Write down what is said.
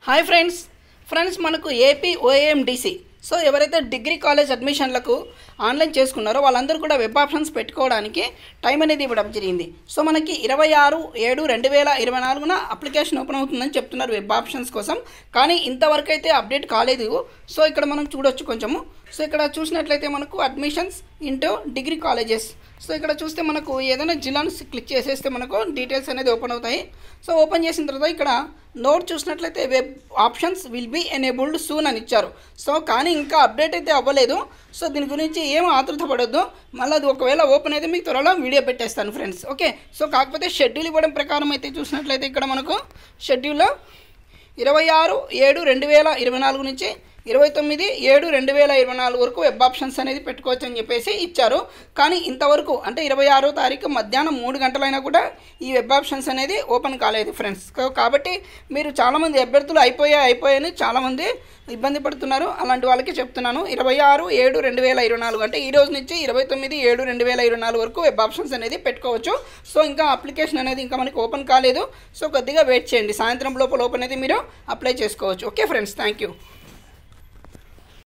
Hi friends మనకు AP ONDC so ఎవరైతే degree college అడ్మిషన్లకు online చేసుకున్నారో వాళ్ళందరూ కూడా వెబ్ ఆప్షన్స్ పెట్టుకోవడానికి టైం అనేది ఇవ్వడం జరిగింది. సో మనకి 26/7/2024 అప్లికేషన్ ఓపెన్ అవుతుందని చెప్తున్నారు వెబ్ ఆప్షన్స్ కోసం. కానీ ఇంతవరకు అయితే అప్డేట్ కాలేదు. సో ఇక్కడ మనం చూడొచ్చు కొంచెము. సో ఇక్కడ చూసినట్లయితే మనకు admissions into degree colleges. So ఇక్కడ చూస్తే మనకు ఏదైనా జిల్లాను క్లిక్ చేసేస్తే మనకు డీటెయిల్స్ అనేది ఓపెన్ అవుతాయి. సో ఓపెన్ చేసిన తర్వాత ఇక్కడ నోట్ చూసినట్లయితే web options will be enabled soon అని ఇచ్చారు. సో కానీ ఇంకా అప్డేట్ అయితే అవ్వలేదు. సో దీని గురించి ఏం ఆతృత పడొద్దు. మళ్ళీ అది ఒకవేళ ఓపెన్ అయితే మీకు త్వరలో వీడియో పెట్టేస్తాను ఫ్రెండ్స్. ఓకే, సో కాకపోతే షెడ్యూల్ ఇవ్వడం ప్రకారం అయితే చూసినట్లయితే ఇక్కడ మనకు షెడ్యూల్లో 26/7/2024 నుంచి 29/7/2024 వరకు వెబ్ ఆప్షన్స్ అనేది పెట్టుకోవచ్చు అని చెప్పేసి ఇచ్చారు. కానీ ఇంతవరకు అంటే 26వ తారీఖు మధ్యాహ్నం 3 గంటలైనా కూడా ఈ వెబ్ ఆప్షన్స్ అనేది ఓపెన్ కాలేదు ఫ్రెండ్స్. కాబట్టి మీరు చాలామంది అభ్యర్థులు అయిపోయాయని చాలామంది ఇబ్బంది పడుతున్నారు. అలాంటి వాళ్ళకి చెప్తున్నాను, 26/7/2024 అంటే ఈ రోజు నుంచి 29/7/2024 వరకు వెబ్ ఆప్షన్స్ అనేది పెట్టుకోవచ్చు. సో ఇంకా అప్లికేషన్ అనేది ఇంకా మనకి ఓపెన్ కాలేదు. సో కొద్దిగా వెయిట్ చేయండి, సాయంత్రం లోపల ఓపెన్ అయితే మీరు అప్లై చేసుకోవచ్చు. Okay friends, thank you.